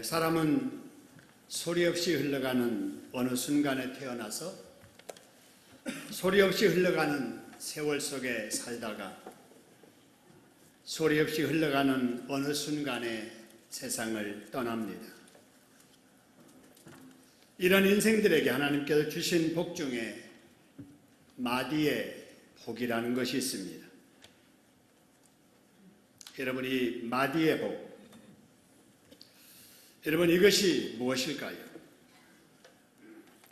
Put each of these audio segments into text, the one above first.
사람은 소리 없이 흘러가는 어느 순간에 태어나서 소리 없이 흘러가는 세월 속에 살다가 소리 없이 흘러가는 어느 순간에 세상을 떠납니다. 이런 인생들에게 하나님께서 주신 복 중에 마디의 복이라는 것이 있습니다. 여러분, 이 마디의 복, 여러분, 이것이 무엇일까요?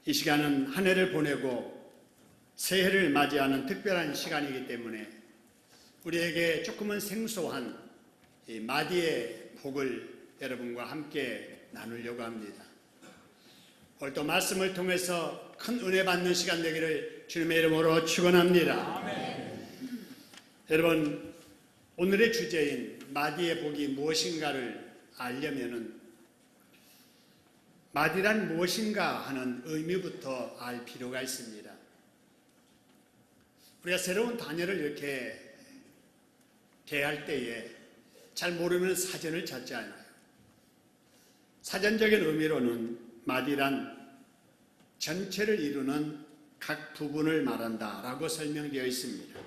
이 시간은 한 해를 보내고 새해를 맞이하는 특별한 시간이기 때문에 우리에게 조금은 생소한 이 마디의 복을 여러분과 함께 나누려고 합니다. 오늘 또 말씀을 통해서 큰 은혜 받는 시간 되기를 주님의 이름으로 축원합니다. 여러분, 오늘의 주제인 마디의 복이 무엇인가를 알려면은 마디란 무엇인가 하는 의미부터 알 필요가 있습니다. 우리가 새로운 단어를 이렇게 대할 때에 잘 모르면 사전을 찾지 않아요. 사전적인 의미로는 마디란 전체를 이루는 각 부분을 말한다라고 설명되어 있습니다.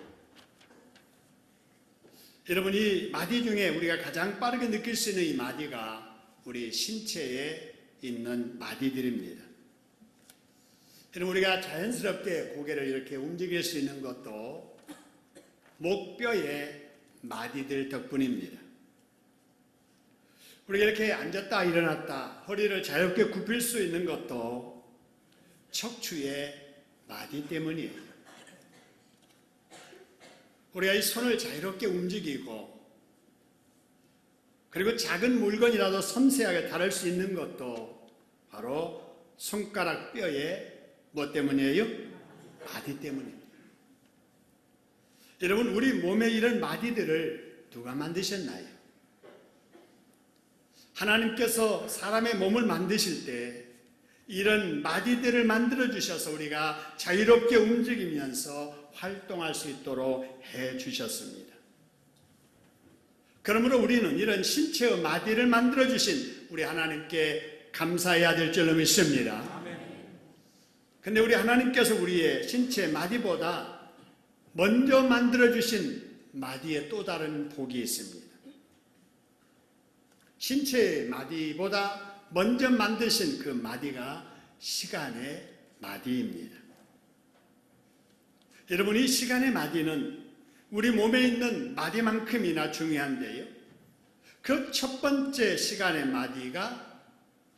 여러분, 이 마디 중에 우리가 가장 빠르게 느낄 수 있는 이 마디가 우리 신체에 있는 마디들입니다. 여러분, 우리가 자연스럽게 고개를 이렇게 움직일 수 있는 것도 목뼈의 마디들 덕분입니다. 우리가 이렇게 앉았다 일어났다 허리를 자유롭게 굽힐 수 있는 것도 척추의 마디 때문이에요. 우리가 이 손을 자유롭게 움직이고 그리고 작은 물건이라도 섬세하게 다룰 수 있는 것도 바로 손가락 뼈의 뭐 때문이에요? 마디 때문입니다. 여러분, 우리 몸에 이런 마디들을 누가 만드셨나요? 하나님께서 사람의 몸을 만드실 때 이런 마디들을 만들어 주셔서 우리가 자유롭게 움직이면서 활동할 수 있도록 해 주셨습니다. 그러므로 우리는 이런 신체의 마디를 만들어 주신 우리 하나님께 감사해야 될 줄로 믿습니다. 근데 우리 하나님께서 우리의 신체 마디보다 먼저 만들어 주신 마디에 또 다른 복이 있습니다. 신체의 마디보다 먼저 만드신 그 마디가 시간의 마디입니다. 여러분, 이 시간의 마디는 우리 몸에 있는 마디만큼이나 중요한데요. 그 첫 번째 시간의 마디가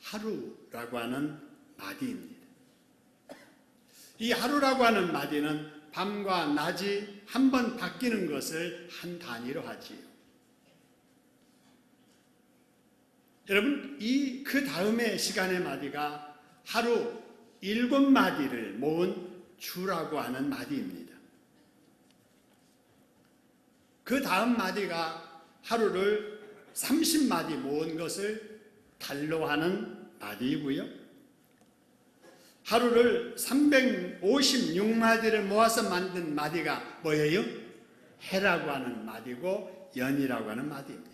하루라고 하는 마디입니다. 이 하루라고 하는 마디는 밤과 낮이 한 번 바뀌는 것을 한 단위로 하지요. 여러분, 그 다음에 시간의 마디가 하루 7마디를 모은 주라고 하는 마디입니다. 그 다음 마디가 하루를 30마디 모은 것을 달로 하는 마디이고요. 하루를 356마디를 모아서 만든 마디가 뭐예요? 해라고 하는 마디고 연이라고 하는 마디입니다.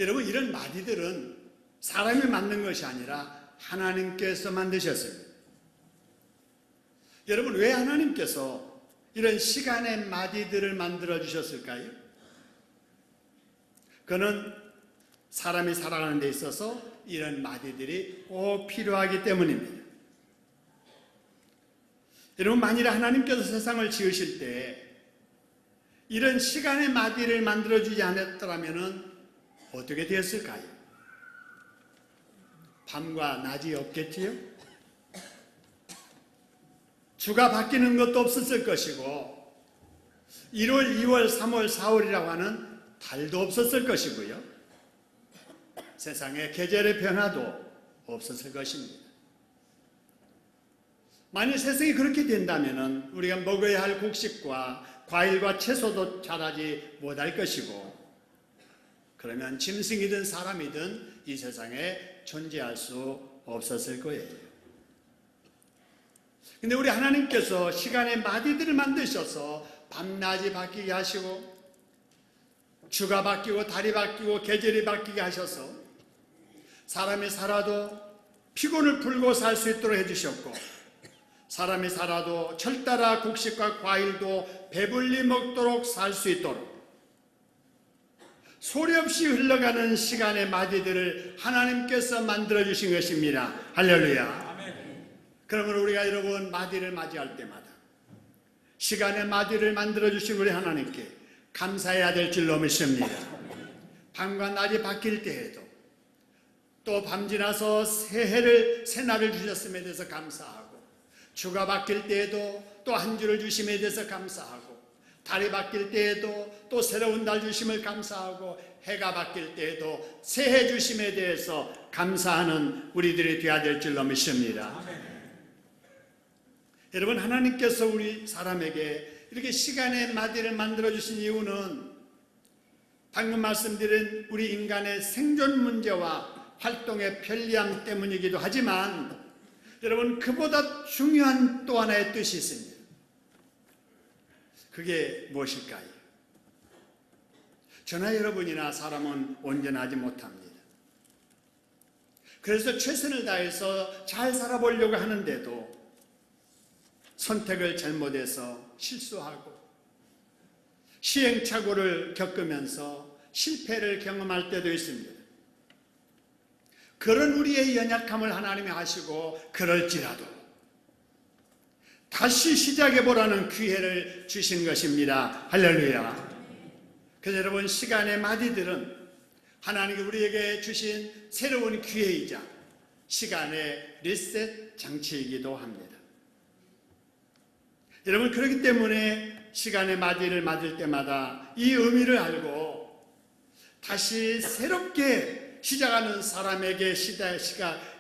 여러분, 이런 마디들은 사람이 만든 것이 아니라 하나님께서 만드셨습니다. 여러분, 왜 하나님께서 이런 시간의 마디들을 만들어 주셨을까요? 그는 사람이 살아가는 데 있어서 이런 마디들이 꼭 필요하기 때문입니다. 여러분, 만일 하나님께서 세상을 지으실 때 이런 시간의 마디를 만들어 주지 않았더라면 어떻게 되었을까요? 밤과 낮이 없겠지요? 주가 바뀌는 것도 없었을 것이고 1월, 2월, 3월, 4월이라고 하는 달도 없었을 것이고요. 세상에 계절의 변화도 없었을 것입니다. 만일 세상이 그렇게 된다면 우리가 먹어야 할 곡식과 과일과 채소도 자라지 못할 것이고, 그러면 짐승이든 사람이든 이 세상에 존재할 수 없었을 거예요. 근데 우리 하나님께서 시간의 마디들을 만드셔서 밤낮이 바뀌게 하시고 주가 바뀌고 달이 바뀌고 계절이 바뀌게 하셔서 사람이 살아도 피곤을 풀고 살 수 있도록 해주셨고, 사람이 살아도 철따라 곡식과 과일도 배불리 먹도록 살 수 있도록 소리 없이 흘러가는 시간의 마디들을 하나님께서 만들어주신 것입니다. 할렐루야. 그러면 우리가 여러분 마디를 맞이할 때마다 시간의 마디를 만들어주신 우리 하나님께 감사해야 될 줄로 믿습니다. 밤과 낮이 바뀔 때에도 또 밤 지나서 새날을 주셨음에 대해서 감사하고, 주가 바뀔 때에도 또 한 주를 주심에 대해서 감사하고, 달이 바뀔 때에도 또 새로운 달 주심을 감사하고, 해가 바뀔 때에도 새해 주심에 대해서 감사하는 우리들이 되어야 될 줄로 믿습니다. 여러분, 하나님께서 우리 사람에게 이렇게 시간의 마디를 만들어 주신 이유는 방금 말씀드린 우리 인간의 생존 문제와 활동의 편리함 때문이기도 하지만, 여러분, 그보다 중요한 또 하나의 뜻이 있습니다. 그게 무엇일까요? 저나 여러분이나 사람은 온전하지 못합니다. 그래서 최선을 다해서 잘 살아보려고 하는데도 선택을 잘못해서 실수하고 시행착오를 겪으면서 실패를 경험할 때도 있습니다. 그런 우리의 연약함을 하나님이 아시고 그럴지라도 다시 시작해보라는 기회를 주신 것입니다. 할렐루야. 그래서 여러분, 시간의 마디들은 하나님이 우리에게 주신 새로운 기회이자 시간의 리셋 장치이기도 합니다. 여러분, 그렇기 때문에 시간의 마디를 맞을 때마다 이 의미를 알고 다시 새롭게 시작하는 사람에게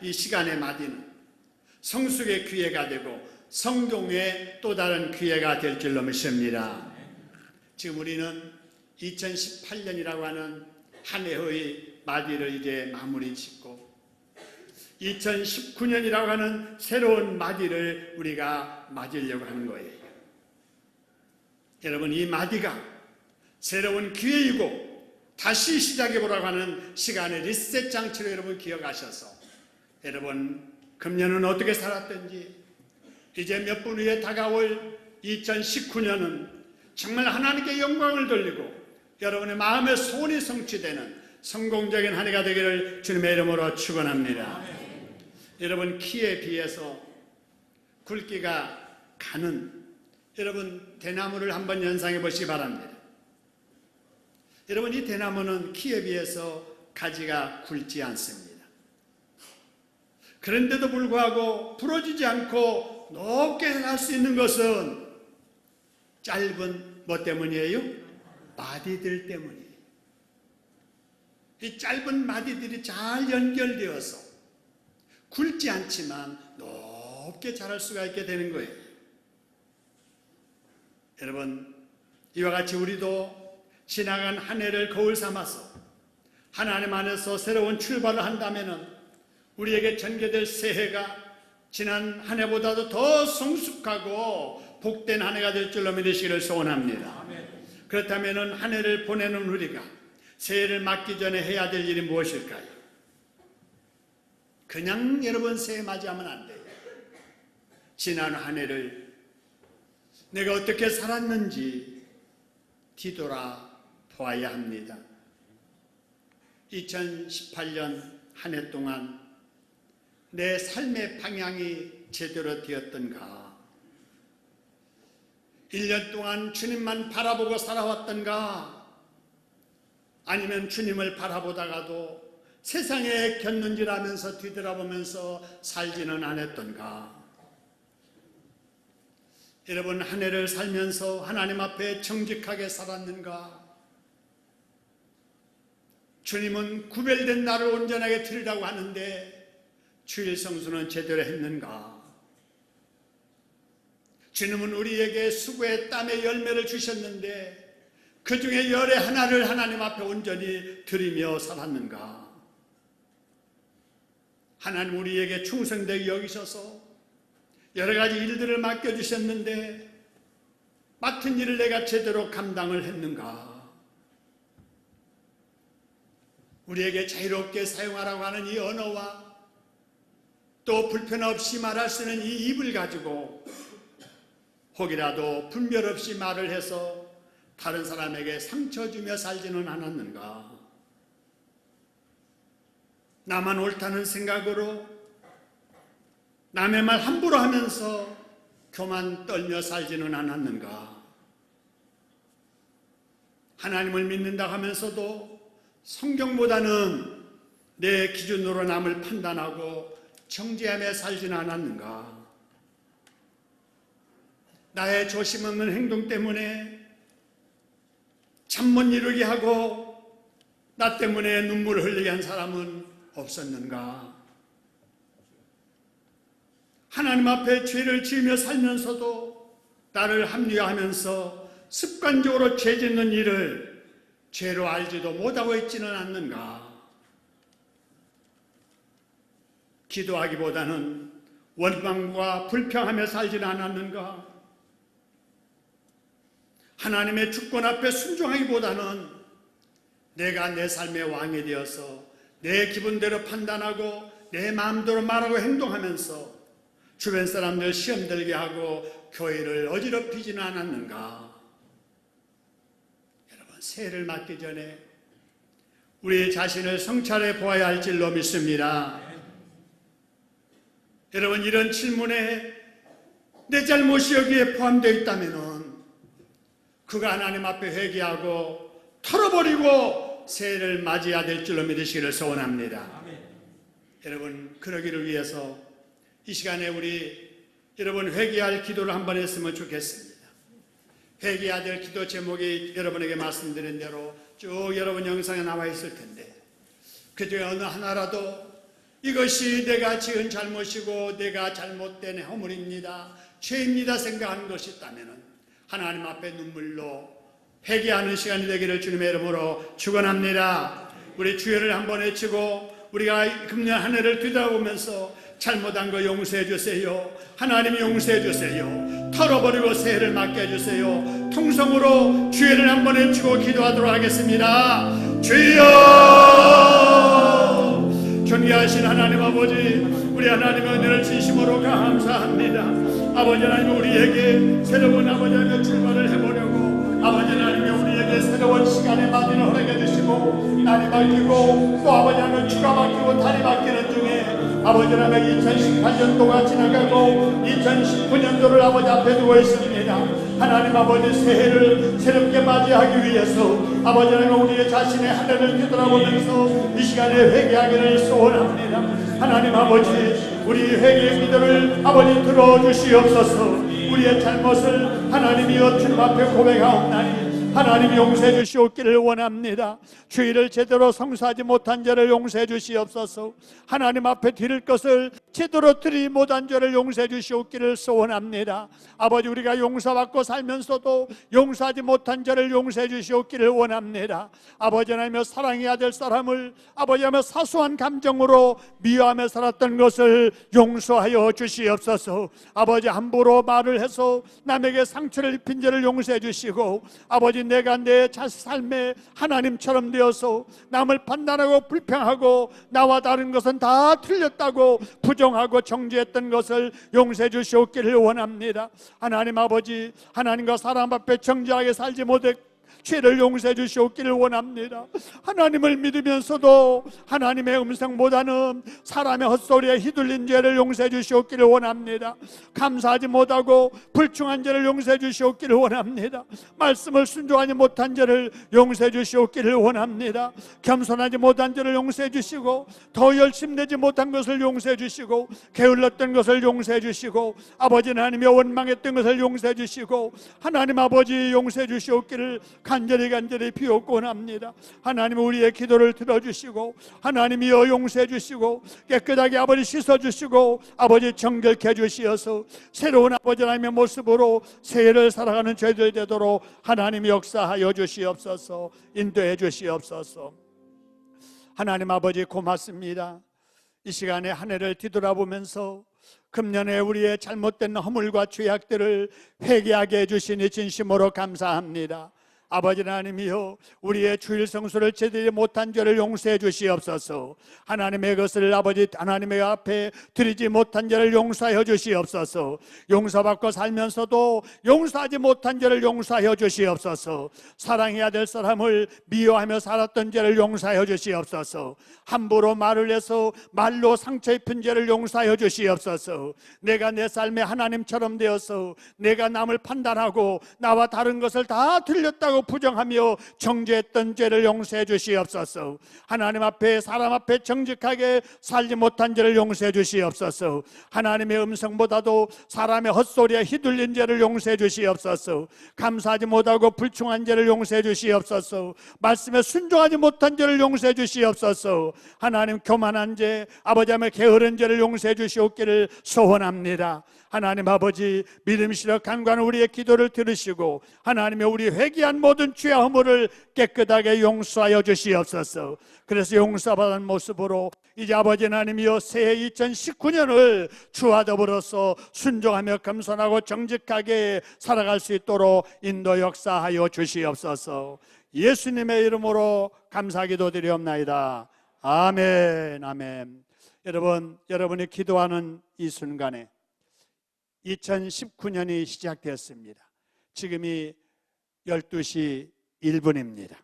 이 시간의 마디는 성숙의 기회가 되고 성공의 또 다른 기회가 될 줄로 믿습니다. 지금 우리는 2018년이라고 하는 한 해의 마디를 이제 마무리 짓고 2019년이라고 하는 새로운 마디를 우리가 맞으려고 하는 거예요. 여러분, 이 마디가 새로운 기회이고 다시 시작해보라고 하는 시간의 리셋 장치로 여러분 기억하셔서, 여러분 금년은 어떻게 살았든지 이제 몇 분 후에 다가올 2019년은 정말 하나님께 영광을 돌리고 여러분의 마음의 소원이 성취되는 성공적인 한 해가 되기를 주님의 이름으로 축원합니다. 여러분, 키에 비해서 굵기가 가는 여러분 대나무를 한번 연상해 보시기 바랍니다. 여러분, 이 대나무는 키에 비해서 가지가 굵지 않습니다. 그런데도 불구하고 부러지지 않고 높게 날 수 있는 것은 짧은 뭐 때문이에요? 마디들 때문이에요. 이 짧은 마디들이 잘 연결되어서 굵지 않지만 높게 자랄 수가 있게 되는 거예요. 여러분, 이와 같이 우리도 지나간 한 해를 거울 삼아서 하나님 안에서 새로운 출발을 한다면 우리에게 전개될 새해가 지난 한 해보다도 더 성숙하고 복된 한 해가 될 줄로 믿으시기를 소원합니다. 그렇다면 한 해를 보내는 우리가 새해를 맞기 전에 해야 될 일이 무엇일까요? 그냥 여러분 새해 맞이하면 안 돼요. 지난 한 해를 내가 어떻게 살았는지 뒤돌아 보아야 합니다. 2018년 한 해 동안 내 삶의 방향이 제대로 되었던가? 1년 동안 주님만 바라보고 살아왔던가? 아니면 주님을 바라보다가도 세상에 곁눈질하면서 뒤돌아보면서 살지는 않았던가? 여러분, 한 해를 살면서 하나님 앞에 정직하게 살았는가? 주님은 구별된 나를 온전하게 드리라고 하는데 주일 성수는 제대로 했는가? 주님은 우리에게 수고의 땀의 열매를 주셨는데 그 중에 열의 하나를 하나님 앞에 온전히 드리며 살았는가? 하나님 우리에게 충성되게 여기셔서 여러 가지 일들을 맡겨주셨는데 맡은 일을 내가 제대로 감당을 했는가? 우리에게 자유롭게 사용하라고 하는 이 언어와 또 불편 없이 말할 수 있는 이 입을 가지고 혹이라도 분별 없이 말을 해서 다른 사람에게 상처 주며 살지는 않았는가? 나만 옳다는 생각으로 남의 말 함부로 하면서 교만 떨며 살지는 않았는가? 하나님을 믿는다 하면서도 성경보다는 내 기준으로 남을 판단하고 정죄하며 살지는 않았는가? 나의 조심 없는 행동 때문에 잠 못 이루게 하고 나 때문에 눈물을 흘리게 한 사람은 없었는가? 하나님 앞에 죄를 지으며 살면서도 나를 합리화하면서 습관적으로 죄 짓는 일을 죄로 알지도 못하고 있지는 않는가? 기도하기보다는 원망과 불평하며 살지는 않았는가? 하나님의 주권 앞에 순종하기보다는 내가 내 삶의 왕이 되어서 내 기분대로 판단하고 내 마음대로 말하고 행동하면서 주변 사람들 시험 들게 하고 교회를 어지럽히지는 않았는가? 여러분, 새해를 맞기 전에 우리 자신을 성찰해 보아야 할 줄로 믿습니다. 여러분, 이런 질문에 내 잘못이 여기에 포함되어 있다면 그가 하나님 앞에 회개하고 털어버리고 새해를 맞이해야 될 줄로 믿으시기를 소원합니다. 여러분, 그러기를 위해서 이 시간에 여러분 회개할 기도를 한번 했으면 좋겠습니다. 회개해야 될 기도 제목이 여러분에게 말씀드린 대로 쭉 여러분 영상에 나와 있을 텐데 그 중에 어느 하나라도 이것이 내가 지은 잘못이고 내가 잘못된 허물입니다, 죄입니다 생각하는 것이 있다면 하나님 앞에 눈물로 회개하는 시간이 되기를 주님의 이름으로 축원합니다. 우리 주여를 한번 외치고 우리가 금년 한 해를 뒤돌아보면서 잘못한 거 용서해 주세요. 하나님이 용서해 주세요. 털어버리고 새해를 맞게 해주세요. 통성으로 주여를 한번 외치고 기도하도록 하겠습니다. 주여! 존귀하신 하나님 아버지, 우리 하나님의 은혜를 진심으로 감사합니다. 아버지 하나님, 우리에게 새로운 아버지 하나님의 출발을 해보려고 아버지 하나님이 우리에게 새로운 시간의 마디를 허락해 주시고 날이 바뀌고 또 아버지 하나님 주가 바뀌고 달이 바뀌는 중에 아버지 하나님 2018년도가 지나가고 2019년도를 아버지 앞에 두고 있습니다. 하나님 아버지, 새해를 새롭게 맞이하기 위해서 아버지 하나님 우리의 자신의 한 해를 되돌아보면서 이 시간에 회개하기를 소원합니다. 하나님 아버지, 우리 회개의 기도를 아버지 들어주시옵소서. 우리의 잘못을 하나님이여 주님 앞에 고백하옵나니 하나님이 용서해 주시옵기를 원합니다. 주의를 제대로 성사하지 못한 죄를 용서해 주시옵소서. 하나님 앞에 드릴 것을 제대로 드리지 못한 죄를 용서해 주시옵기를 소원합니다. 아버지, 우리가 용서받고 살면서도 용서하지 못한 죄를 용서해 주시옵기를 원합니다. 아버지 하나님의 사랑해야 될 사람을 아버지 하나님의 사소한 감정으로 미워하며 살았던 것을 용서하여 주시옵소서. 아버지, 함부로 말을 해서 남에게 상처를 입힌 죄를 용서해 주시고 아버지, 내가 내 삶에 하나님처럼 되어서 남을 판단하고 불평하고 나와 다른 것은 다 틀렸다고 부정하고 정죄했던 것을 용서해 주시옵기를 원합니다. 하나님 아버지, 하나님과 사람 앞에 정직하게 살지 못해 죄를 용서해 주시옵기를 원합니다. 하나님을 믿으면서도 하나님의 음성보다는 사람의 헛소리에 휘둘린 죄를 용서해 주시옵기를 원합니다. 감사하지 못하고 불충한 죄를 용서해 주시옵기를 원합니다. 말씀을 순종하지 못한 죄를 용서해 주시옵기를 원합니다. 겸손하지 못한 죄를 용서해 주시고 더 열심내지 못한 것을 용서해 주시고 게을렀던 것을 용서해 주시고 아버지 하나님이 원망했던 것을 용서해 주시고 하나님 아버지 용서해 주시옵기를 간절히 비옵고 원합니다. 하나님, 우리의 기도를 들어주시고 하나님이여 용서해 주시고 깨끗하게 아버지 씻어주시고 아버지 정결케 해주시어서 새로운 아버지 하나님의 모습으로 새해를 살아가는 저희들 되도록 하나님이 역사하여 주시옵소서. 인도해 주시옵소서. 하나님 아버지, 고맙습니다. 이 시간에 한 해를 뒤돌아보면서 금년에 우리의 잘못된 허물과 죄악들을 회개하게 해주시니 진심으로 감사합니다. 아버지 하나님이여, 우리의 주일 성수를 제대로 못한 죄를 용서해 주시옵소서. 하나님의 것을 아버지 하나님의 앞에 드리지 못한 죄를 용서하여 주시옵소서. 용서받고 살면서도 용서하지 못한 죄를 용서하여 주시옵소서. 사랑해야 될 사람을 미워하며 살았던 죄를 용서하여 주시옵소서. 함부로 말을 해서 말로 상처 입힌 죄를 용서하여 주시옵소서. 내가 내 삶에 하나님처럼 되어서 내가 남을 판단하고 나와 다른 것을 다 틀렸다고 부정하며 정죄했던 죄를 용서해 주시옵소서. 하나님 앞에 사람 앞에 정직하게 살지 못한 죄를 용서해 주시옵소서. 하나님의 음성보다도 사람의 헛소리에 휘둘린 죄를 용서해 주시옵소서. 감사하지 못하고 불충한 죄를 용서해 주시옵소서. 말씀에 순종하지 못한 죄를 용서해 주시옵소서. 하나님 교만한 죄, 아버지 하나님의 게으른 죄를 용서해 주시옵기를 소원합니다. 하나님 아버지, 믿음시러 간과한 우리의 기도를 들으시고 하나님의 우리 회개한 모든 죄와 허물을 깨끗하게 용서하여 주시옵소서. 그래서 용서받은 모습으로 이제 아버지 하나님이여, 새해 2019년을 주와 더불어서 순종하며 겸손하고 정직하게 살아갈 수 있도록 인도 역사하여 주시옵소서. 예수님의 이름으로 감사기도 드리옵나이다. 아멘, 아멘. 여러분이 기도하는 이 순간에 2019년이 시작되었습니다. 지금이 12시 1분입니다.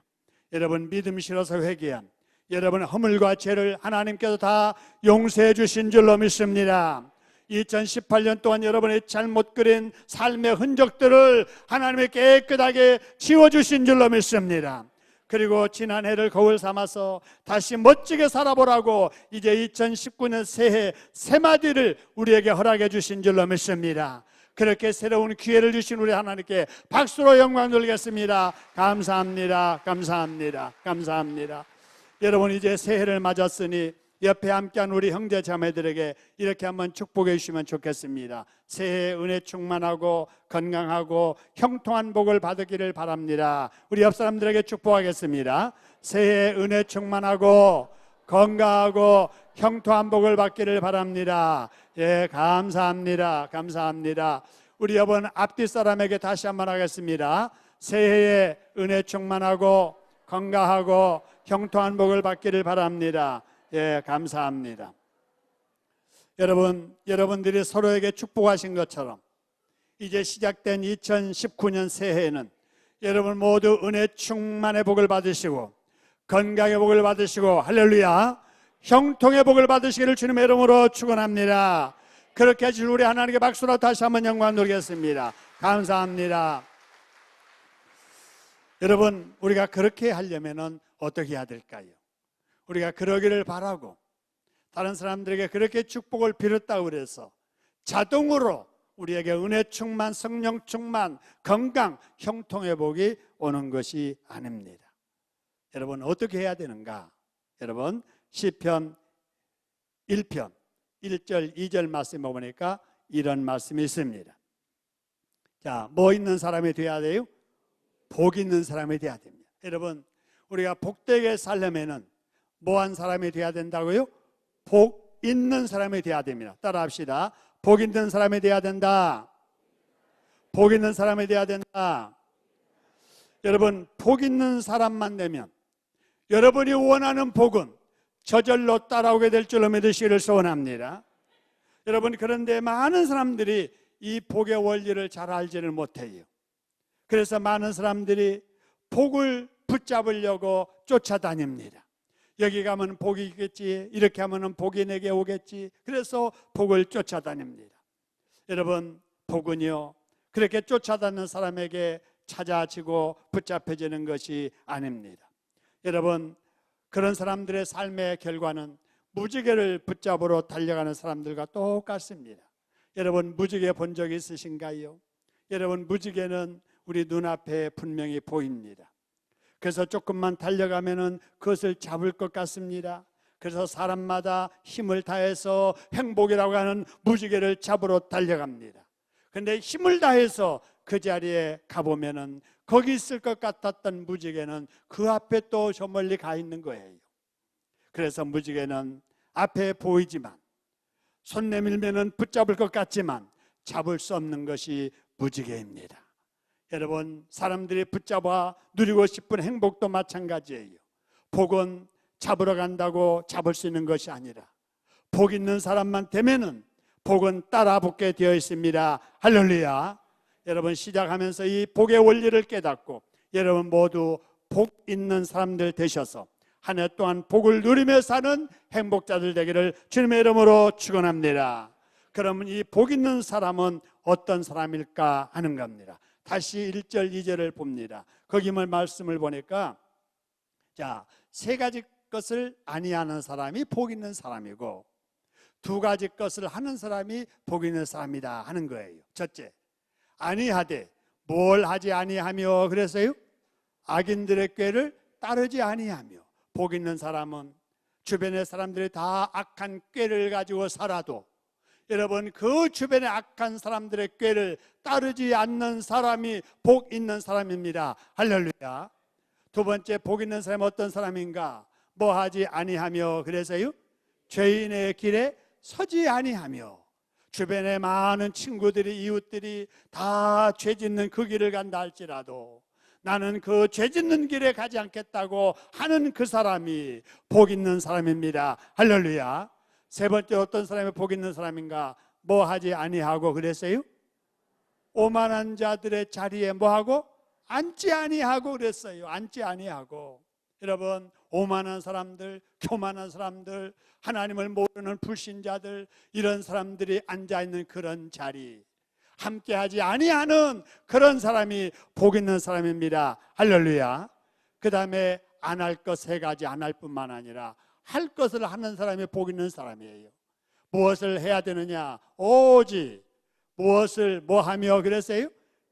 여러분 믿음 실어서 회개한 여러분의 허물과 죄를 하나님께서 다 용서해 주신 줄로 믿습니다. 2018년 동안 여러분의 잘못 그린 삶의 흔적들을 하나님이 깨끗하게 지워주신 줄로 믿습니다. 그리고 지난 해를 거울 삼아서 다시 멋지게 살아보라고 이제 2019년 새해 새마디를 우리에게 허락해 주신 줄로 믿습니다. 그렇게 새로운 기회를 주신 우리 하나님께 박수로 영광 돌리겠습니다. 감사합니다. 감사합니다. 감사합니다. 여러분 이제 새해를 맞았으니 옆에 함께한 우리 형제 자매들에게 이렇게 한번 축복해 주시면 좋겠습니다. 새해 은혜 충만하고 건강하고 형통한 복을 받으기를 바랍니다. 우리 옆 사람들에게 축복하겠습니다. 새해 은혜 충만하고 건강하고 형통한 복을 받기를 바랍니다. 예, 감사합니다. 감사합니다. 우리 여러분 앞뒤 사람에게 다시 한번 하겠습니다. 새해에 은혜 충만하고 건강하고 형통한 복을 받기를 바랍니다. 예, 감사합니다. 여러분들이 서로에게 축복하신 것처럼 이제 시작된 2019년 새해에는 여러분 모두 은혜 충만의 복을 받으시고 건강의 복을 받으시고 할렐루야 형통의 복을 받으시기를 주님의 이름으로 축원합니다. 그렇게 해주신 우리 하나님께 박수로 다시 한번 영광 돌리겠습니다. 감사합니다. 여러분 우리가 그렇게 하려면 어떻게 해야 될까요? 우리가 그러기를 바라고 다른 사람들에게 그렇게 축복을 빌었다고 그래서 자동으로 우리에게 은혜 충만, 성령 충만, 건강, 형통의 복이 오는 것이 아닙니다. 여러분 어떻게 해야 되는가? 여러분 시편 1편 1절 2절 말씀에 보니까 이런 말씀이 있습니다. 자, 뭐 있는 사람이 돼야 돼요? 복 있는 사람이 돼야 됩니다. 여러분 우리가 복되게 살려면은 뭐한 사람이 돼야 된다고요? 복 있는 사람이 돼야 됩니다. 따라합시다. 복 있는 사람이 돼야 된다. 복 있는 사람이 돼야 된다. 여러분 복 있는 사람만 되면 여러분이 원하는 복은 저절로 따라오게 될 줄로 믿으시기를 소원합니다. 여러분 그런데 많은 사람들이 이 복의 원리를 잘 알지를 못해요. 그래서 많은 사람들이 복을 붙잡으려고 쫓아다닙니다. 여기 가면 복이 있겠지, 이렇게 하면 복이 내게 오겠지. 그래서 복을 쫓아다닙니다. 여러분 복은요 그렇게 쫓아다니는 사람에게 찾아지고 붙잡혀지는 것이 아닙니다. 여러분 그런 사람들의 삶의 결과는 무지개를 붙잡으러 달려가는 사람들과 똑같습니다. 여러분 무지개 본 적 있으신가요? 여러분 무지개는 우리 눈앞에 분명히 보입니다. 그래서 조금만 달려가면은 그것을 잡을 것 같습니다. 그래서 사람마다 힘을 다해서 행복이라고 하는 무지개를 잡으러 달려갑니다. 그런데 힘을 다해서 그 자리에 가보면은 거기 있을 것 같았던 무지개는 그 앞에 또 저 멀리 가 있는 거예요. 그래서 무지개는 앞에 보이지만 손 내밀면은 붙잡을 것 같지만 잡을 수 없는 것이 무지개입니다. 여러분, 사람들이 붙잡아 누리고 싶은 행복도 마찬가지예요. 복은 잡으러 간다고 잡을 수 있는 것이 아니라 복 있는 사람만 되면은 복은 따라 붙게 되어 있습니다. 할렐루야. 여러분, 시작하면서 이 복의 원리를 깨닫고 여러분 모두 복 있는 사람들 되셔서 한 해 동안 복을 누리며 사는 행복자들 되기를 주님의 이름으로 축원합니다. 그러면 이 복 있는 사람은 어떤 사람일까 하는 겁니다. 다시 1절 2절을 봅니다. 거기 말씀을 보니까 세 가지 것을 아니하는 사람이 복 있는 사람이고 두 가지 것을 하는 사람이 복 있는 사람이다 하는 거예요. 첫째, 아니하되 뭘 하지 아니하며 그랬어요? 악인들의 꾀를 따르지 아니하며. 복 있는 사람은 주변의 사람들이 다 악한 꾀를 가지고 살아도 여러분, 그 주변의 악한 사람들의 꾀를 따르지 않는 사람이 복 있는 사람입니다. 할렐루야. 두 번째, 복 있는 사람은 어떤 사람인가? 뭐 하지 아니하며 그래서요? 죄인의 길에 서지 아니하며. 주변에 많은 친구들이, 이웃들이 다 죄 짓는 그 길을 간다 할지라도 나는 그 죄 짓는 길에 가지 않겠다고 하는 그 사람이 복 있는 사람입니다. 할렐루야. 세 번째, 어떤 사람이 복 있는 사람인가? 뭐 하지 아니하고 그랬어요? 오만한 자들의 자리에 뭐 하고? 앉지 아니하고 그랬어요. 앉지 아니하고. 여러분, 오만한 사람들, 교만한 사람들, 하나님을 모르는 불신자들, 이런 사람들이 앉아있는 그런 자리, 함께하지 아니하는 그런 사람이 복 있는 사람입니다. 할렐루야. 그 다음에 안 할 것 세 가지 안 할 뿐만 아니라 할 것을 하는 사람이 복 있는 사람이에요. 무엇을 해야 되느냐? 오직 무엇을 뭐하며 그랬어요?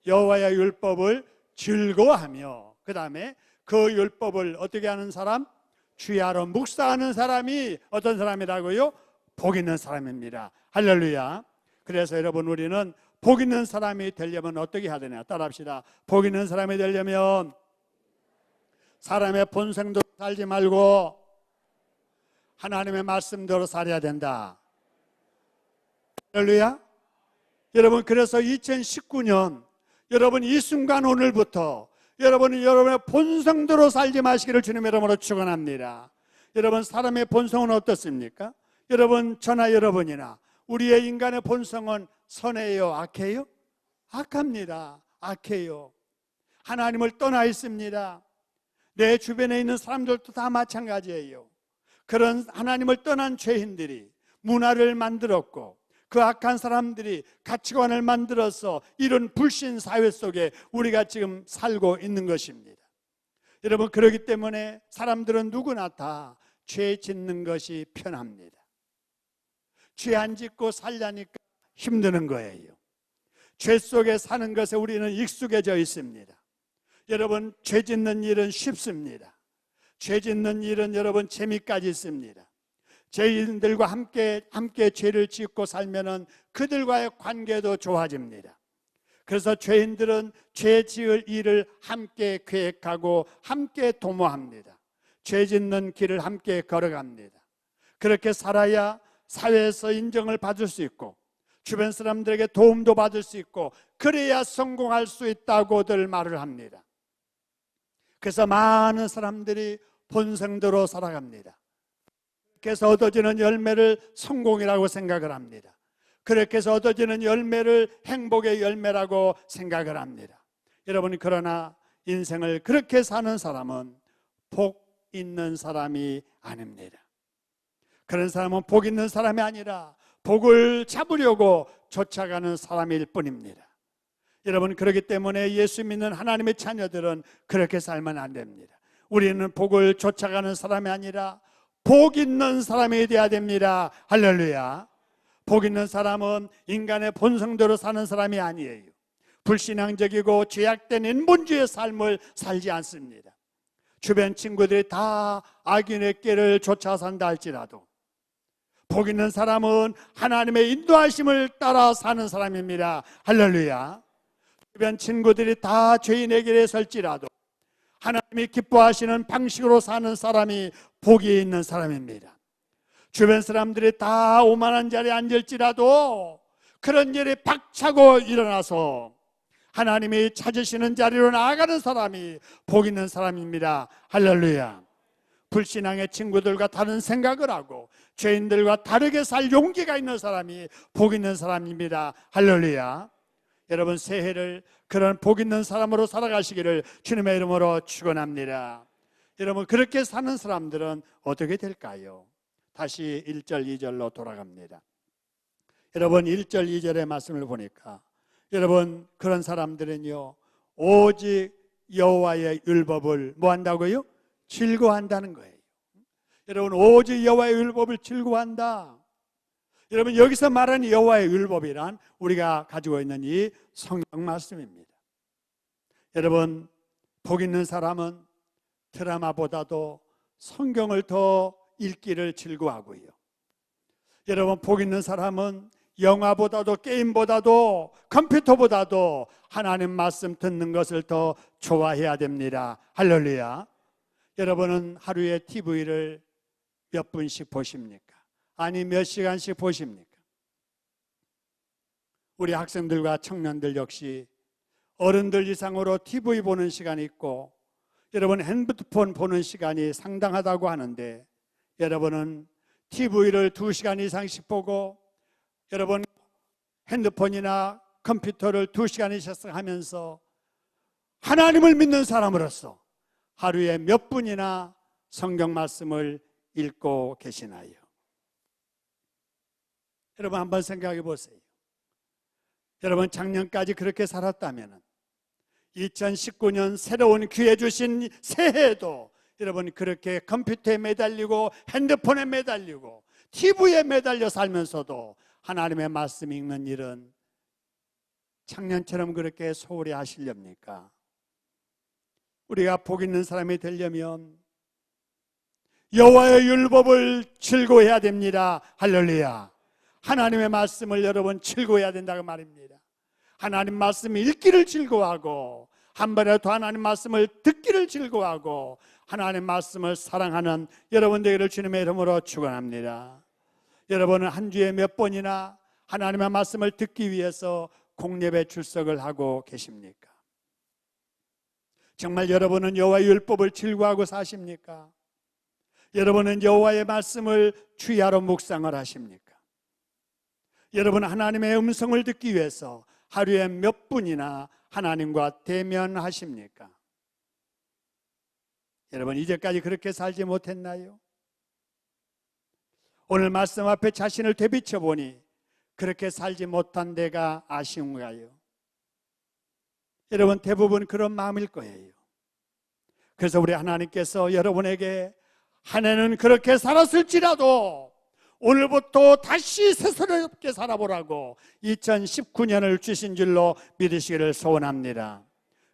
여호와의 율법을 즐거워하며. 그 다음에 그 율법을 어떻게 하는 사람? 주야로 묵상하는 사람이 어떤 사람이라고요? 복 있는 사람입니다. 할렐루야. 그래서 여러분, 우리는 복 있는 사람이 되려면 어떻게 해야 되냐? 따라합시다. 복 있는 사람이 되려면 사람의 본성대로 살지 말고 하나님의 말씀대로 살아야 된다. 할렐루야. 여러분, 그래서 2019년 여러분, 이 순간 오늘부터 여러분이 여러분의 본성대로 살지 마시기를 주님의 이름으로 축원합니다. 여러분, 사람의 본성은 어떻습니까? 여러분, 저나 여러분이나 우리의 인간의 본성은 선해요, 악해요? 악합니다. 악해요. 하나님을 떠나 있습니다. 내 주변에 있는 사람들도 다 마찬가지예요. 그런 하나님을 떠난 죄인들이 문화를 만들었고 그 악한 사람들이 가치관을 만들어서 이런 불신 사회 속에 우리가 지금 살고 있는 것입니다. 여러분, 그렇기 때문에 사람들은 누구나 다 죄 짓는 것이 편합니다. 죄 안 짓고 살려니까 힘드는 거예요. 죄 속에 사는 것에 우리는 익숙해져 있습니다. 여러분, 죄 짓는 일은 쉽습니다. 죄 짓는 일은 여러분 재미까지 있습니다. 죄인들과 함께 죄를 짓고 살면은 그들과의 관계도 좋아집니다. 그래서 죄인들은 죄 지을 일을 함께 계획하고 함께 도모합니다. 죄 짓는 길을 함께 걸어갑니다. 그렇게 살아야 사회에서 인정을 받을 수 있고 주변 사람들에게 도움도 받을 수 있고 그래야 성공할 수 있다고들 말을 합니다. 그래서 많은 사람들이 본성대로 살아갑니다. 그래서 얻어지는 열매를 성공이라고 생각을 합니다. 그렇게 해서 얻어지는 열매를 행복의 열매라고 생각을 합니다. 여러분, 그러나 인생을 그렇게 사는 사람은 복 있는 사람이 아닙니다. 그런 사람은 복 있는 사람이 아니라 복을 잡으려고 쫓아가는 사람일 뿐입니다. 여러분, 그렇기 때문에 예수 믿는 하나님의 자녀들은 그렇게 살면 안 됩니다. 우리는 복을 쫓아가는 사람이 아니라 복 있는 사람이 되어야 됩니다. 할렐루야. 복 있는 사람은 인간의 본성대로 사는 사람이 아니에요. 불신앙적이고 죄악된 인본주의의 삶을 살지 않습니다. 주변 친구들이 다 악인의 길을 쫓아 산다 할지라도 복 있는 사람은 하나님의 인도하심을 따라 사는 사람입니다. 할렐루야. 주변 친구들이 다 죄인의 길에 설지라도 하나님이 기뻐하시는 방식으로 사는 사람이 복이 있는 사람입니다. 주변 사람들이 다 오만한 자리에 앉을지라도 그런 일이 박차고 일어나서 하나님이 찾으시는 자리로 나아가는 사람이 복 있는 사람입니다. 할렐루야. 불신앙의 친구들과 다른 생각을 하고 죄인들과 다르게 살 용기가 있는 사람이 복 있는 사람입니다. 할렐루야. 여러분, 새해를 그런 복 있는 사람으로 살아가시기를 주님의 이름으로 축원합니다. 여러분, 그렇게 사는 사람들은 어떻게 될까요? 다시 1절 2절로 돌아갑니다. 여러분, 1절 2절의 말씀을 보니까 여러분, 그런 사람들은요 오직 여호와의 율법을 뭐 한다고요? 즐거워한다는 거예요. 여러분, 오직 여호와의 율법을 즐거워한다. 여러분, 여기서 말하는 여호와의 율법이란 우리가 가지고 있는 이 성경 말씀입니다. 여러분, 복 있는 사람은 드라마보다도 성경을 더 읽기를 즐거워하고요. 여러분, 복 있는 사람은 영화보다도 게임보다도 컴퓨터보다도 하나님 말씀 듣는 것을 더 좋아해야 됩니다. 할렐루야. 여러분은 하루에 TV를 몇 분씩 보십니까? 아니, 몇 시간씩 보십니까? 우리 학생들과 청년들 역시 어른들 이상으로 TV 보는 시간이 있고 여러분, 핸드폰 보는 시간이 상당하다고 하는데 여러분은 TV를 2시간 이상씩 보고 여러분 핸드폰이나 컴퓨터를 2시간 이상씩 하면서 하나님을 믿는 사람으로서 하루에 몇 분이나 성경 말씀을 읽고 계시나요? 여러분, 한번 생각해 보세요. 여러분, 작년까지 그렇게 살았다면 2019년 새로운 기회 주신 새해에도 여러분 그렇게 컴퓨터에 매달리고 핸드폰에 매달리고 TV에 매달려 살면서도 하나님의 말씀 읽는 일은 작년처럼 그렇게 소홀히 하시렵니까? 우리가 복 있는 사람이 되려면 여호와의 율법을 즐거워해야 됩니다. 할렐루야. 하나님의 말씀을 여러분 즐거워해야 된다고 말입니다. 하나님 말씀 읽기를 즐거워하고 한 번이라도 하나님 말씀을 듣기를 즐거워하고 하나님 말씀을 사랑하는 여러분 되기를 주님의 이름으로 축원합니다. 여러분은 한 주에 몇 번이나 하나님의 말씀을 듣기 위해서 공예배 출석을 하고 계십니까? 정말 여러분은 여호와의 율법을 즐거워하고 사십니까? 여러분은 여호와의 말씀을 주야로 묵상을 하십니까? 여러분, 하나님의 음성을 듣기 위해서 하루에 몇 분이나 하나님과 대면하십니까? 여러분, 이제까지 그렇게 살지 못했나요? 오늘 말씀 앞에 자신을 되비춰 보니 그렇게 살지 못한 데가 아쉬운가요? 여러분, 대부분 그런 마음일 거예요. 그래서 우리 하나님께서 여러분에게 한 해는 그렇게 살았을지라도 오늘부터 다시 새스럽게 살아보라고 2019년을 주신 줄로 믿으시기를 소원합니다.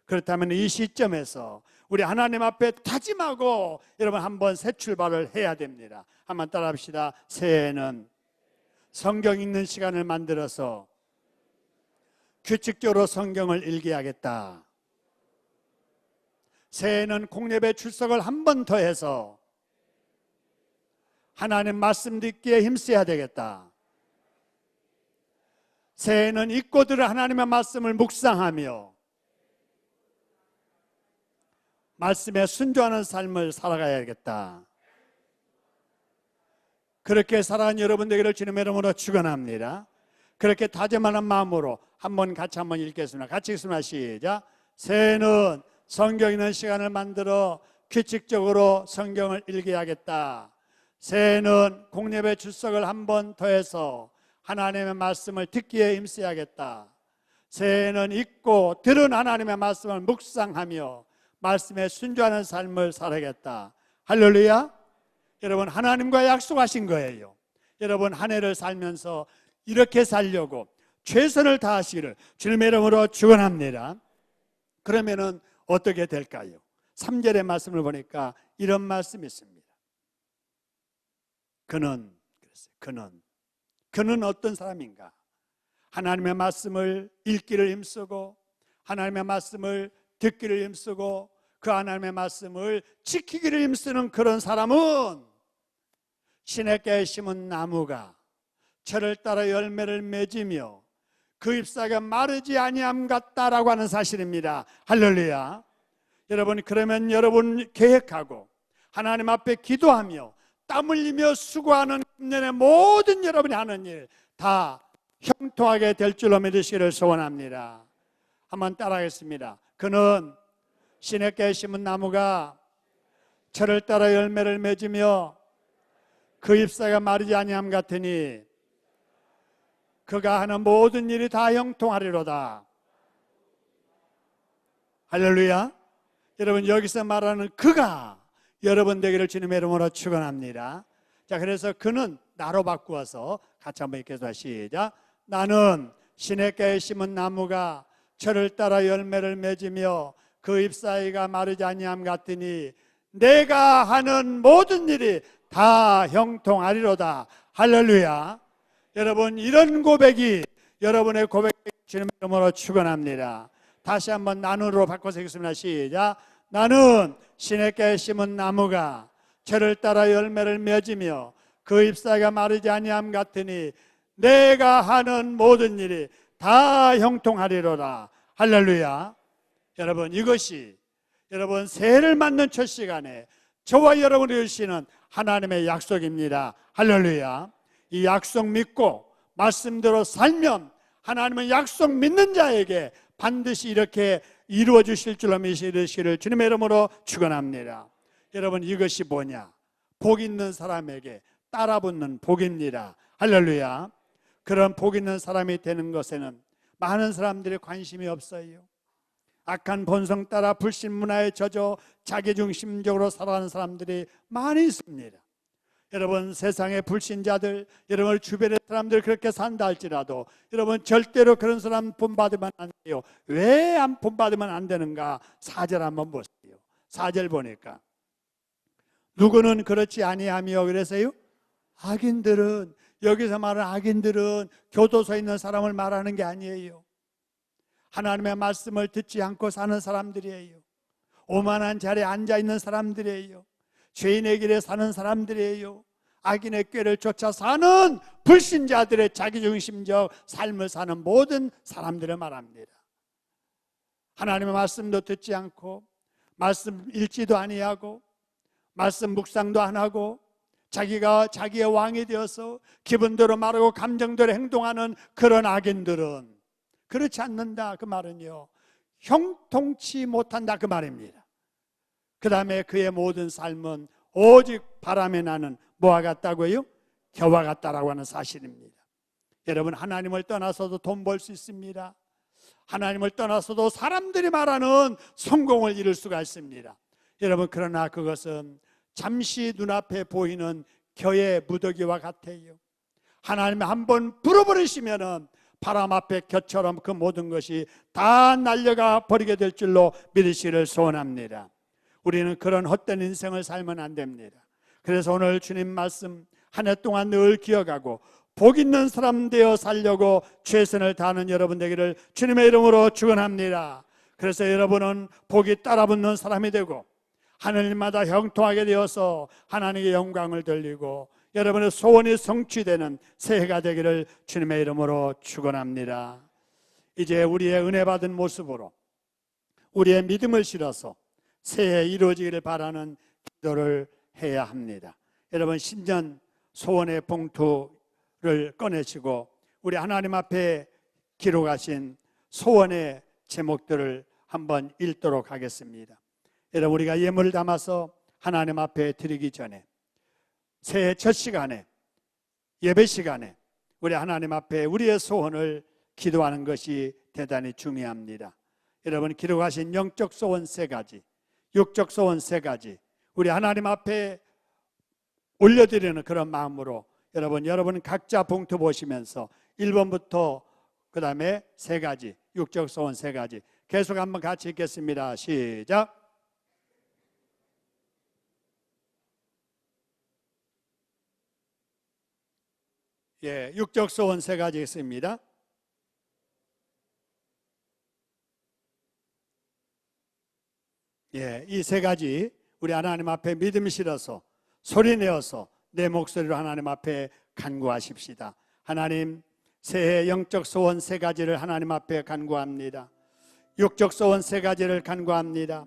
그렇다면 이 시점에서 우리 하나님 앞에 다짐하고 여러분 한번 새 출발을 해야 됩니다. 한번 따라합시다. 새해에는 성경 읽는 시간을 만들어서 규칙적으로 성경을 읽어야겠다. 새해에는 공예배 출석을 한 번 더 해서 하나님 말씀 듣기에 힘써야 되겠다. 새해에는 잊고 들은 하나님의 말씀을 묵상하며 말씀에 순종하는 삶을 살아가야겠다. 그렇게 살아가는 여러분 되기를 주님의 이름으로 축원합니다. 그렇게 다짐하는 마음으로 한번 같이 한번 읽겠습니다. 같이 읽습니다. 시작. 새해는 성경 읽는 시간을 만들어 규칙적으로 성경을 읽어야겠다. 새해는 공예배 출석을 한 번 더해서 하나님의 말씀을 듣기에 힘써야겠다. 새해는 읽고 들은 하나님의 말씀을 묵상하며 말씀에 순종하는 삶을 살아야겠다. 할렐루야. 여러분, 하나님과 약속하신 거예요. 여러분, 한 해를 살면서 이렇게 살려고 최선을 다하시기를 주님의 이름으로 축원합니다. 그러면은 어떻게 될까요? 3절의 말씀을 보니까 이런 말씀이 있습니다. 그는 어떤 사람인가? 하나님의 말씀을 읽기를 힘쓰고 하나님의 말씀을 듣기를 힘쓰고 그 하나님의 말씀을 지키기를 힘쓰는 그런 사람은 시냇가에 심은 나무가 철을 따라 열매를 맺으며 그 잎사귀가 마르지 아니함 같다라고 하는 사실입니다. 할렐루야. 여러분, 그러면 여러분 계획하고 하나님 앞에 기도하며 땀 흘리며 수고하는 금년의 모든 여러분이 하는 일 다 형통하게 될 줄로 믿으시기를 소원합니다. 한번 따라하겠습니다. 그는 시냇가에 심은 나무가 철을 따라 열매를 맺으며 그 잎사귀가 마르지 아니함 같으니 그가 하는 모든 일이 다 형통하리로다. 할렐루야. 여러분, 여기서 말하는 그가 여러분 되기를 주님의 이름으로 축원합니다. 자, 그래서 그는 나로 바꾸어서 같이 한번 읽겠습니다. 시작. 나는 시냇가에 심은 나무가 철을 따라 열매를 맺으며 그 잎사귀가 마르지 아니함 같으니 내가 하는 모든 일이 다 형통하리로다. 할렐루야. 여러분, 이런 고백이 여러분의 고백이 주님의 이름으로 축원합니다. 다시 한번 나는으로 바꿔서 읽겠습니다. 시작. 나는 시냇가에 심은 나무가 철을 따라 열매를 맺으며 그 잎사귀가 마르지 아니함 같으니 내가 하는 모든 일이 다 형통하리로다. 할렐루야. 여러분, 이것이 여러분 새해를 맞는 첫 시간에 저와 여러분이 주시는 하나님의 약속입니다. 할렐루야. 이 약속 믿고 말씀대로 살면 하나님은 약속 믿는 자에게 반드시 이렇게 이루어 주실 줄로 믿으시기를 주님의 이름으로 축원합니다. 여러분, 이것이 뭐냐? 복 있는 사람에게 따라붙는 복입니다. 할렐루야. 그런 복 있는 사람이 되는 것에는 많은 사람들이 관심이 없어요. 악한 본성 따라 불신 문화에 젖어 자기중심적으로 살아가는 사람들이 많이 있습니다. 여러분, 세상의 불신자들, 여러분 주변의 사람들 그렇게 산다 할지라도 여러분 절대로 그런 사람 본받으면 안 돼요. 왜 안 본받으면 안 되는가? 4절 한번 보세요. 4절 보니까 누구는 그렇지 아니하며 그래서요, 악인들은, 여기서 말하는 악인들은 교도소에 있는 사람을 말하는 게 아니에요. 하나님의 말씀을 듣지 않고 사는 사람들이에요. 오만한 자리에 앉아있는 사람들이에요. 죄인의 길에 사는 사람들이에요. 악인의 꾀를 쫓아 사는 불신자들의 자기중심적 삶을 사는 모든 사람들을 말합니다. 하나님의 말씀도 듣지 않고 말씀 읽지도 아니하고 말씀 묵상도 안 하고 자기가 자기의 왕이 되어서 기분대로 말하고 감정대로 행동하는 그런 악인들은 그렇지 않는다. 그 말은요, 형통치 못한다. 그 말입니다. 그 다음에 그의 모든 삶은 오직 바람에 나는 뭐와 같다고요? 겨와 같다라고 하는 사실입니다. 여러분, 하나님을 떠나서도 돈 벌 수 있습니다. 하나님을 떠나서도 사람들이 말하는 성공을 이룰 수가 있습니다. 여러분, 그러나 그것은 잠시 눈앞에 보이는 겨의 무더기와 같아요. 하나님이 한번 불어버리시면은 바람 앞에 겨처럼 그 모든 것이 다 날려가 버리게 될 줄로 믿으시기를 소원합니다. 우리는 그런 헛된 인생을 살면 안 됩니다. 그래서 오늘 주님 말씀 한 해 동안 늘 기억하고 복 있는 사람 되어 살려고 최선을 다하는 여러분 되기를 주님의 이름으로 축원합니다. 그래서 여러분은 복이 따라붙는 사람이 되고 하늘마다 형통하게 되어서 하나님의 영광을 돌리고 여러분의 소원이 성취되는 새해가 되기를 주님의 이름으로 축원합니다. 이제 우리의 은혜 받은 모습으로 우리의 믿음을 실어서 새해 이루어지기를 바라는 기도를 해야 합니다. 여러분, 신년 소원의 봉투를 꺼내시고 우리 하나님 앞에 기록하신 소원의 제목들을 한번 읽도록 하겠습니다. 여러분, 우리가 예물을 담아서 하나님 앞에 드리기 전에 새해 첫 시간에, 예배 시간에 우리 하나님 앞에 우리의 소원을 기도하는 것이 대단히 중요합니다. 여러분, 기록하신 영적 소원 3가지, 육적 소원 3가지 우리 하나님 앞에 올려드리는 그런 마음으로 여러분 각자 봉투 보시면서 1번부터 그 다음에 3가지, 육적 소원 3가지 계속 한번 같이 읽겠습니다. 시작. 예, 육적 소원 3가지 있습니다. 예, 이 3가지 우리 하나님 앞에 믿음이 실어서 소리내어서 내 목소리로 하나님 앞에 간구하십시다. 하나님, 새해 영적 소원 세 가지를 하나님 앞에 간구합니다. 육적 소원 세 가지를 간구합니다.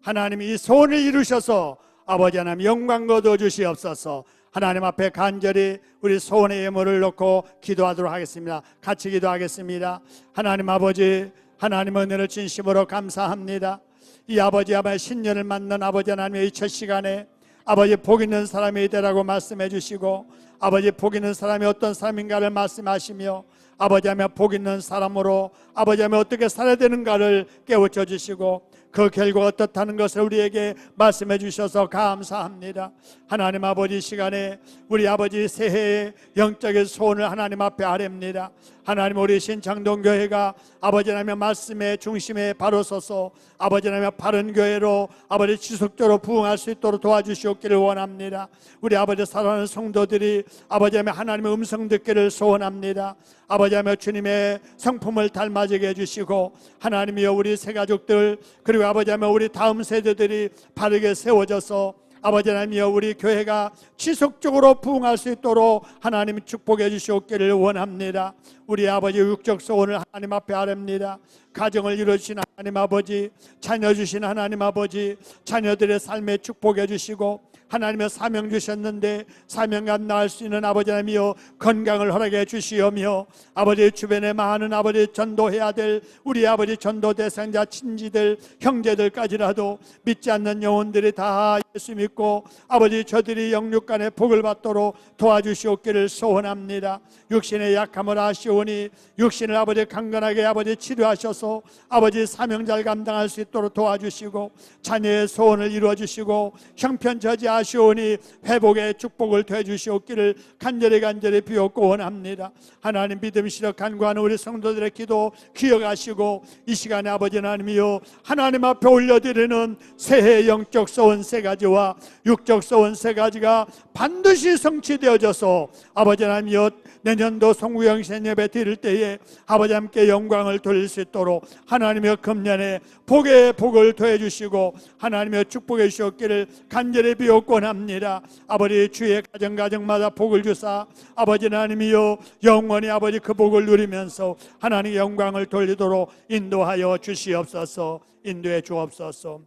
하나님이 이 소원을 이루셔서 아버지 하나님 영광 거두어 주시옵소서. 하나님 앞에 간절히 우리 소원의 예물을 놓고 기도하도록 하겠습니다. 같이 기도하겠습니다. 하나님 아버지, 하나님 은혜를 진심으로 감사합니다. 이 아버지 아버지 신년을 맞는 아버지 하나님의 이 첫 시간에 아버지 복 있는 사람이 되라고 말씀해 주시고, 아버지 복 있는 사람이 어떤 사람인가를 말씀하시며, 아버지 하며 복 있는 사람으로 아버지 하며 어떻게 살아야 되는가를 깨우쳐 주시고, 그 결과가 어떻다는 것을 우리에게 말씀해 주셔서 감사합니다. 하나님 아버지, 시간에 우리 아버지 새해의 영적인 소원을 하나님 앞에 아뢰옵니다. 하나님, 우리 신창동교회가 아버지 하나님의 말씀의 중심에 바로 서서 아버지 하나님의 바른 교회로 아버지 지속적으로 부흥할 수 있도록 도와주시옵기를 원합니다. 우리 아버지 사랑하는 성도들이 아버지 하나님의 음성 듣기를 소원합니다. 아버지 하며 주님의 성품을 닮아지게 해주시고, 하나님이여 우리 새 가족들 그리고 아버지 하며 우리 다음 세대들이 바르게 세워져서 아버지 하나님이여 우리 교회가 지속적으로 부흥할 수 있도록 하나님 축복해 주시옵기를 원합니다. 우리 아버지 육적 소원을 하나님 앞에 아뢰옵니다. 가정을 이루신 하나님 아버지, 자녀 주신 하나님 아버지, 자녀들의 삶에 축복해 주시고, 하나님의 사명 주셨는데 사명감 나을 수 있는 아버지 하나님이여 건강을 허락해 주시오며, 아버지 주변에 많은 아버지 전도해야 될 우리 아버지 전도 대상자 친지들 형제들까지라도 믿지 않는 영혼들이 다 예수 믿고 아버지 저들이 영육간의 복을 받도록 도와주시옵기를 소원합니다. 육신의 약함을 아시오니 육신을 아버지 강건하게 아버지 치료하셔서 아버지 사명 잘 감당할 수 있도록 도와주시고, 자녀의 소원을 이루어 주시고 형편저지 아시오니 회복의 축복을 되주시옵기를 간절히 비옵고 원합니다. 하나님 믿음시러 간구하는 우리 성도들의 기도 기억하시고, 이 시간에 아버지 하나님이여 하나님 앞에 올려드리는 새해 영적 소원 세 가지와 육적 소원 세 가지가 반드시 성취되어져서 아버지 하나님이여 내년도 송구영신 예배 드릴 때에 아버지 함께 영광을 돌릴 수 있도록 하나님의 금년에 복의 복을 더해주시고 하나님의 축복해 주시옵기를 간절히 비옵고 합니다. 아버지 주의 가정마다 복을 주사 아버지 하나님이여 영원히 아버지 그 복을 누리면서 하나님의 영광을 돌리도록 인도하여 주시옵소서. 인도해 주옵소서.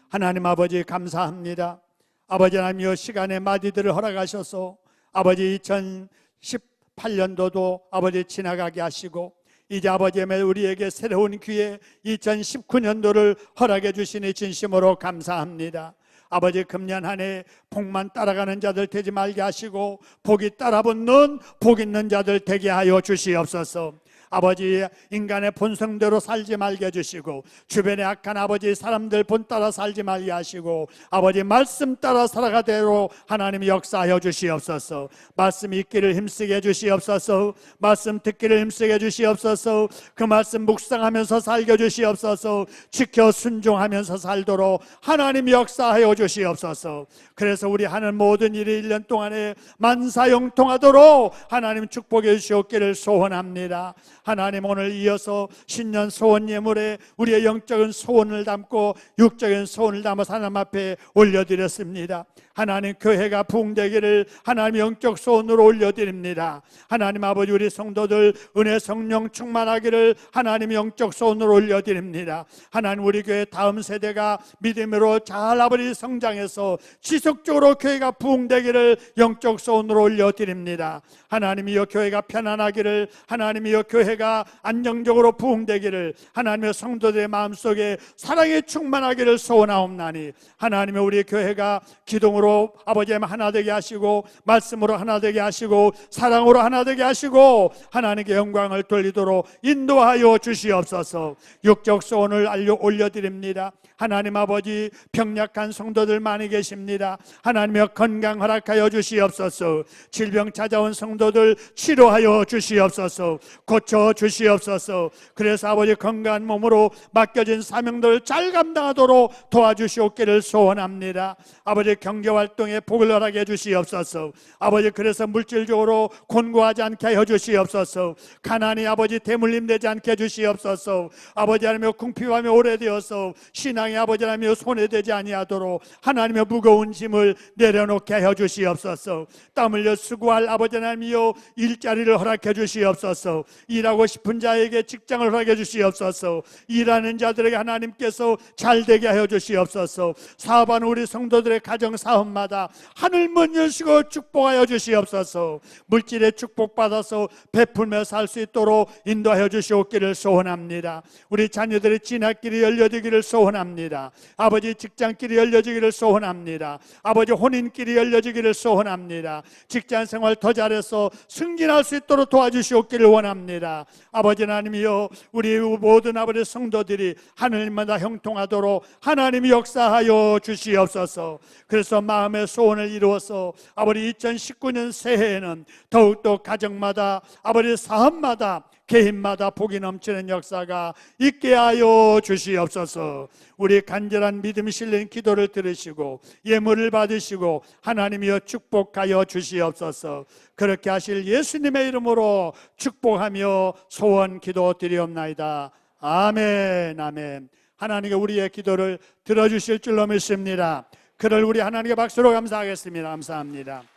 하나님 아버지 감사합니다. 아버지 하나님이여 시간의 마디들을 허락하셔서 아버지 2018년도도 아버지 지나가게 하시고, 이제 아버지 우리에게 새로운 기회 2019년도를 허락해 주시니 진심으로 감사합니다. 아버지 금년 한 해 복만 따라가는 자들 되지 말게 하시고 복이 따라붙는 복 있는 자들 되게 하여 주시옵소서. 아버지 인간의 본성대로 살지 말게 해주시고, 주변의 악한 아버지 사람들 본 따라 살지 말게 하시고, 아버지 말씀 따라 살아가대로 하나님이 역사하여 주시옵소서. 말씀 읽기를 힘쓰게 해주시옵소서. 말씀 듣기를 힘쓰게 해주시옵소서. 그 말씀 묵상하면서 살게 해주시옵소서. 지켜 순종하면서 살도록 하나님이 역사하여 주시옵소서. 그래서 우리 하는 모든 일이 1년 동안에 만사형통하도록 하나님 축복해 주시옵기를 소원합니다. 하나님 오늘 이어서 신년 소원 예물에 우리의 영적인 소원을 담고 육적인 소원을 담아서 하나님 앞에 올려드렸습니다. 하나님 교회가 부흥되기를 하나님 영적 소원으로 올려드립니다. 하나님 아버지 우리 성도들 은혜 성령 충만하기를 하나님 영적 소원으로 올려드립니다. 하나님 우리 교회 다음 세대가 믿음으로 잘 아버지 성장해서 지속적으로 교회가 부흥되기를 영적 소원으로 올려드립니다. 하나님이여 교회가 편안하기를, 하나님이여 교회가 안정적으로 부흥되기를, 하나님의 성도들의 마음속에 사랑이 충만하기를 소원하옵나니, 하나님의 우리 교회가 기동으로 아버지 하나 되게 하시고 말씀으로 하나 되게 하시고 사랑으로 하나 되게 하시고 하나님께 영광을 돌리도록 인도하여 주시옵소서. 육적 소원을 올려드립니다. 하나님 아버지 병약한 성도들 많이 계십니다. 하나님의 건강 허락하여 주시옵소서. 질병 찾아온 성도들 치료하여 주시옵소서. 고쳐 주시옵소서. 그래서 아버지 건강한 몸으로 맡겨진 사명들을 잘 감당하도록 도와주시옵기를 소원합니다. 아버지 경제와 경제활동에 복을 허락해 주시옵소서. 아버지, 그래서 물질적으로 곤고하지 않게 하여 주시옵소서. 가난이 아버지 대물림 되지 않게 해 주시옵소서. 아버지 하나님여, 궁핍하며 오래되어서 신앙이 아버지 하나님여 손해되지 아니하도록 하나님의 무거운 짐을 내려놓게 하여 주시옵소서. 땀 흘려 수고할 아버지 하나님여, 일자리를 허락해 주시옵소서. 일하고 싶은 자에게 직장을 허락해 주시옵소서. 일하는 자들에게 하나님께서 잘되게 하여 주시옵소서. 사업하는 우리 성도들의 가정 사업마다 하늘 문 여시고 축복하여 주시옵소서. 물질의 축복받아서 베풀며 살 수 있도록 인도하여 주시옵기를 소원합니다. 우리 자녀들의 진학길이 열려지기를 소원합니다. 아버지, 직장길이 열려지기를 소원합니다. 아버지, 혼인길이 열려지기를 소원합니다. 직장생활 더 잘해서 승진할 수 있도록 도와주시옵기를 원합니다. 아버지 하나님이여, 우리 모든 아버지 성도들이 하늘마다 형통하도록 하나님이 역사하여 주시옵소서. 그래서 마음의 소원을 이루어서 아버지 2019년 새해에는 더욱더 가정마다 아버지 사업마다 개인마다 복이 넘치는 역사가 있게 하여 주시옵소서. 우리 간절한 믿음이 실린 기도를 들으시고 예물을 받으시고 하나님이여 축복하여 주시옵소서. 그렇게 하실 예수님의 이름으로 축복하며 소원 기도 드리옵나이다. 아멘, 아멘. 하나님께 우리의 기도를 들어주실 줄로 믿습니다. 그를 우리 하나님께 박수로 감사하겠습니다. 감사합니다.